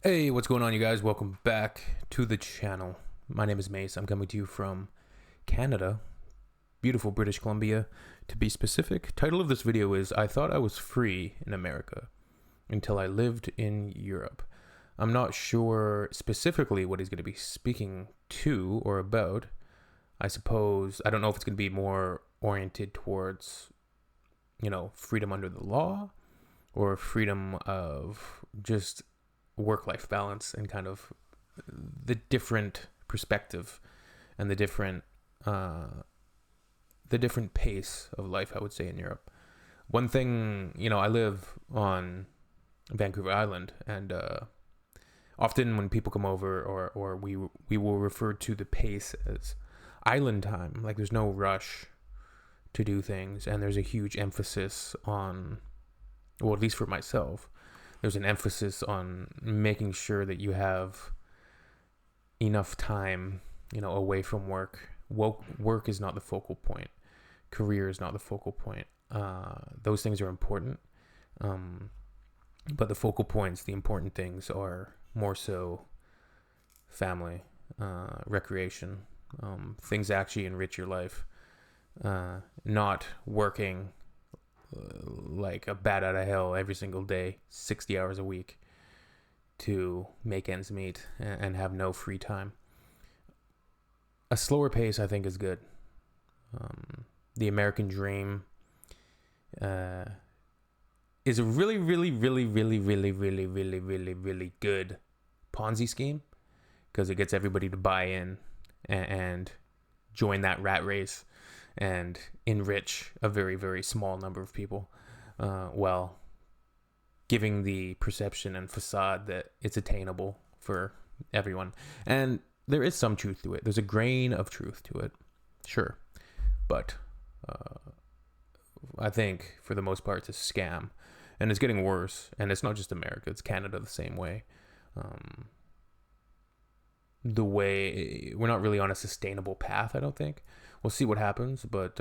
Hey, what's going on, you guys? Welcome back to the channel. My name is Mace. I'm coming to you from Canada, beautiful British Columbia, to be specific. Title of this video is I Thought I Was Free in America Until I Lived in Europe. I'm not sure specifically what he's going to be speaking to or about. I suppose, I don't know if it's going to be more oriented towards, freedom under the law or freedom of just work-life balance and kind of the different perspective and the different pace of life, I would say, in Europe. One thing, I live on Vancouver Island, and often when people come over, or we will refer to the pace as island time. Like, there's no rush to do things, and there's a huge emphasis on, well, at least for myself, there's an emphasis on making sure that you have enough time, away from work. Work is not the focal point. Career is not the focal point. Those things are important. But the focal points, the important things, are more so family, recreation, things that actually enrich your life. Not working like a bat out of hell every single day, 60 hours a week, to make ends meet and have no free time. A slower pace, I think, is good. The American dream is a really, really, really, really, really, really, really, really, really good Ponzi scheme, because it gets everybody to buy in and join that rat race and enrich a very, very small number of people, while giving the perception and facade that it's attainable for everyone. And there is some truth to it. There's a grain of truth to it, sure. But I think, for the most part, it's a scam. And it's getting worse. And it's not just America. It's Canada the same way. We're not really on a sustainable path, I don't think. We'll see what happens, but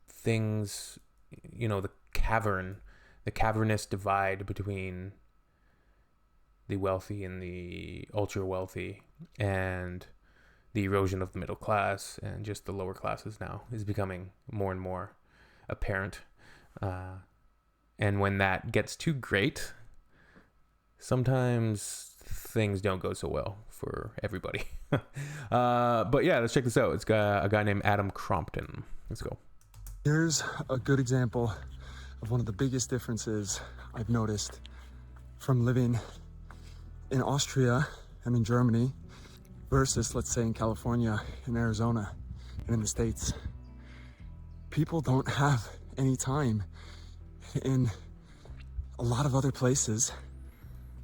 things, the cavernous divide between the wealthy and the ultra wealthy, and the erosion of the middle class and just the lower classes now, is becoming more and more apparent. And when that gets too great, sometimes things don't go so well for everybody. But yeah, let's check this out. It's got a guy named Adam Crompton. Let's go. Here's a good example of one of the biggest differences I've noticed from living in Austria and in Germany versus, let's say, in California, in Arizona, and in the States. People don't have any time in a lot of other places.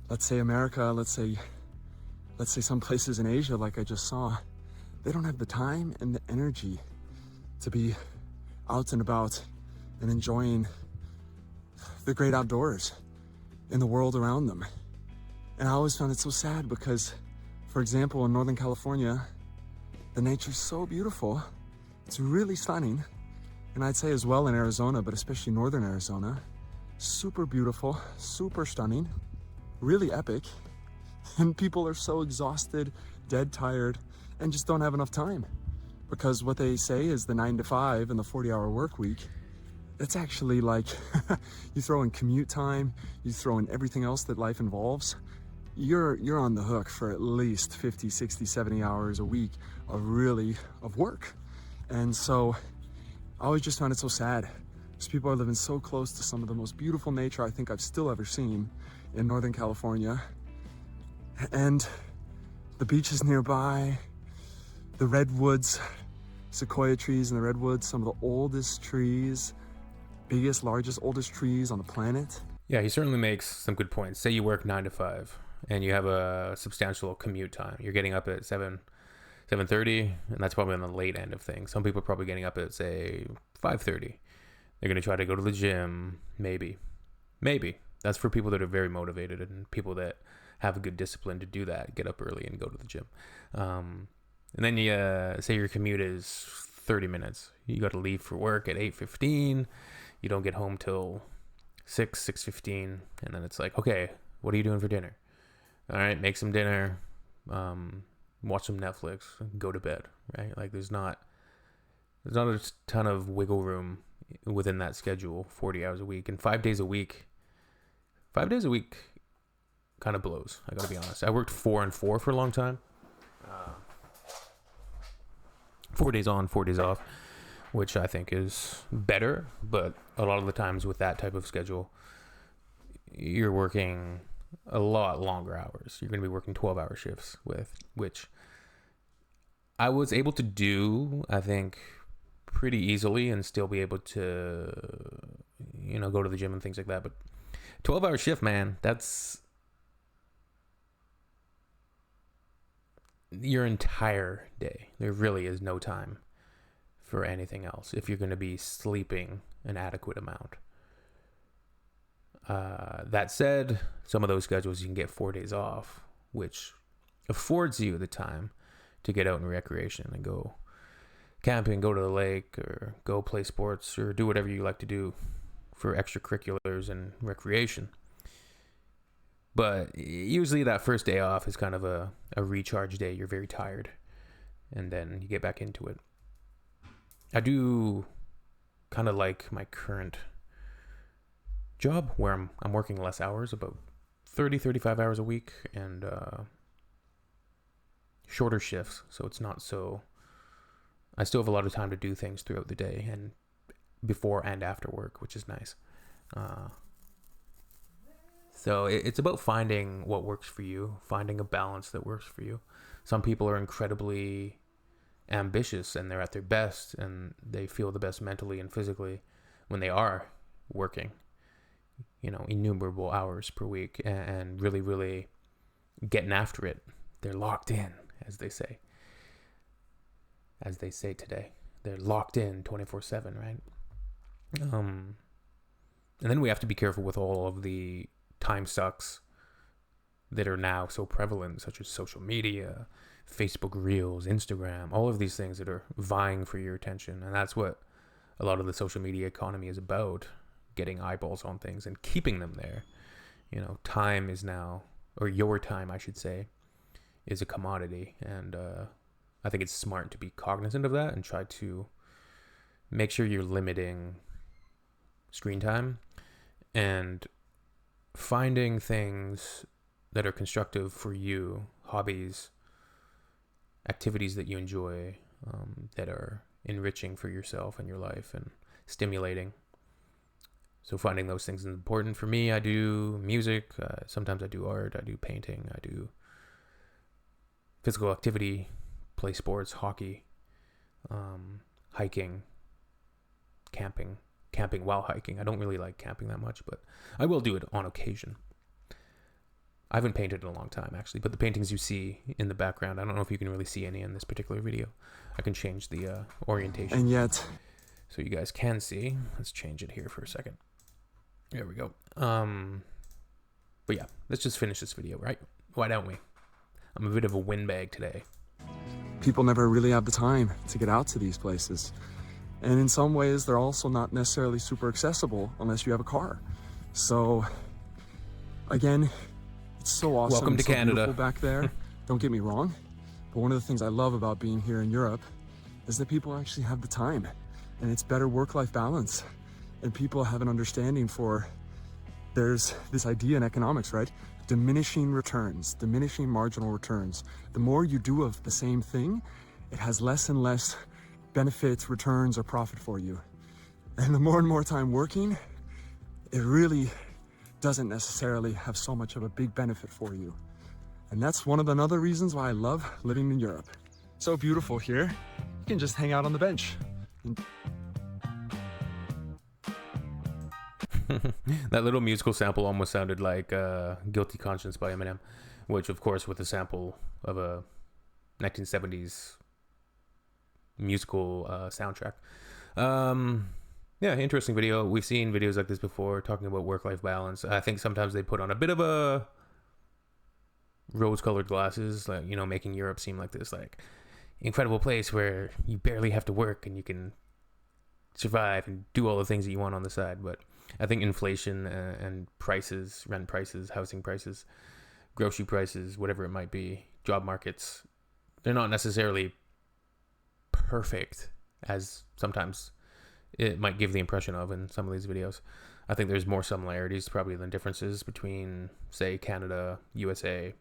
Let's say America, let's say some places in Asia, like I just saw, they don't have the time and the energy to be out and about and enjoying the great outdoors in the world around them. And I always found it so sad because, for example, in Northern California, the nature's so beautiful. It's really stunning. And I'd say as well in Arizona, but especially Northern Arizona, super beautiful, super stunning, really epic. And people are so exhausted, dead tired, and just don't have enough time. Because what they say is the 9 to 5 and the 40-hour work week, that's actually like, you throw in commute time, you throw in everything else that life involves, you're on the hook for at least 50, 60, 70 hours a week of work. And so I always just found it so sad, because people are living so close to some of the most beautiful nature I think I've still ever seen in Northern California. And the beaches nearby, the redwoods, sequoia trees in the redwoods, some of the oldest trees, biggest, largest, oldest trees on the planet. Yeah, he certainly makes some good points. Say you work 9 to 5 and you have a substantial commute time. You're getting up at 7:30, and that's probably on the late end of things. Some people are probably getting up at, say, 5:30. They're going to try to go to the gym, maybe. That's for people that are very motivated and people that have a good discipline to do that, get up early and go to the gym. And then you say your commute is 30 minutes. You got to leave for work at 8:15. You don't get home till 6:15, and then it's like, okay, what are you doing for dinner? All right, make some dinner, watch some Netflix, go to bed, right? Like there's not a ton of wiggle room within that schedule, 40 hours a week and 5 days a week. 5 days a week kind of blows, I gotta be honest. I worked 4 and 4 for a long time. 4 days on, 4 days off, which I think is better, but a lot of the times with that type of schedule, you're working a lot longer hours. You're going to be working 12-hour shifts, with which I was able to do, I think, pretty easily and still be able to, go to the gym and things like that. But 12-hour shift, man, that's your entire day. There really is no time for anything else if you're going to be sleeping an adequate amount. That said, some of those schedules you can get 4 days off, which affords you the time to get out in recreation and go camping, go to the lake, or go play sports, or do whatever you like to do for extracurriculars and recreation. But usually that first day off is kind of a recharge day. You're very tired, and then you get back into it. I do kind of like my current job where I'm working less hours, about 35 hours a week, and shorter shifts, so it's not so, I still have a lot of time to do things throughout the day and before and after work, which is nice. So it's about finding what works for you, finding a balance that works for you. Some people are incredibly ambitious and they're at their best and they feel the best mentally and physically when they are working, innumerable hours per week and really, really getting after it. They're locked in, as they say today. They're locked in 24/7, right? And then we have to be careful with all of the time sucks that are now so prevalent, such as social media, Facebook Reels, Instagram, all of these things that are vying for your attention. And that's what a lot of the social media economy is about, getting eyeballs on things and keeping them there. Time is now, or your time, I should say, is a commodity. And I think it's smart to be cognizant of that and try to make sure you're limiting screen time and finding things that are constructive for you, hobbies, activities that you enjoy, that are enriching for yourself and your life and stimulating. So finding those things is important. For me, I do music. Sometimes I do art. I do painting. I do physical activity, play sports, hockey, hiking, camping while hiking. I don't really like camping that much, but I will do it on occasion. I haven't painted in a long time, actually, but the paintings you see in the background, I don't know if you can really see any in this particular video. I can change the orientation. And yet, so you guys can see. Let's change it here for a second. There we go. But yeah, let's just finish this video, right? Why don't we? I'm a bit of a windbag today. people never really have the time to get out to these places. And in some ways, they're also not necessarily super accessible unless you have a car. So, again, it's so awesome. Welcome to so Canada. Beautiful back there. Don't get me wrong. But one of the things I love about being here in Europe is that people actually have the time, and it's better work-life balance. And people have an understanding for, there's this idea in economics, right? Diminishing returns, diminishing marginal returns. The more you do of the same thing, it has less and less benefits, returns, or profit for you. And the more and more time working, it really doesn't necessarily have so much of a big benefit for you. And that's one of the other reasons why I love living in Europe. So beautiful here. You can just hang out on the bench. That little musical sample almost sounded like Guilty Conscience by Eminem, which of course with a sample of a 1970s musical soundtrack. Yeah, interesting video. We've seen videos like this before talking about work-life balance. I think sometimes they put on a bit of a rose-colored glasses, like, you know, making Europe seem like this like incredible place where you barely have to work and you can survive and do all the things that you want on the side. But I think inflation and prices, rent prices, housing prices grocery prices, whatever it might be, job markets, they're not necessarily perfect as sometimes it might give the impression of in some of these videos. I think there's more similarities probably than differences between, say, Canada, USA,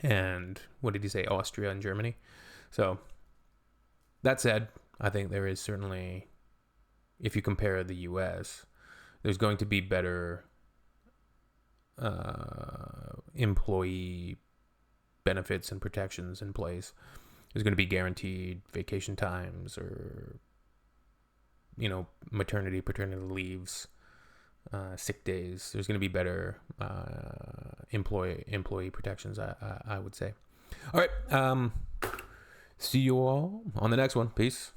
and what did you say, Austria and Germany. So that said, I think there is certainly, if you compare the US, there's going to be better employee benefits and protections in place. There's going to be guaranteed vacation times, or maternity, paternity leaves, sick days. There's going to be better employee protections, I would say. All right. See you all on the next one. Peace.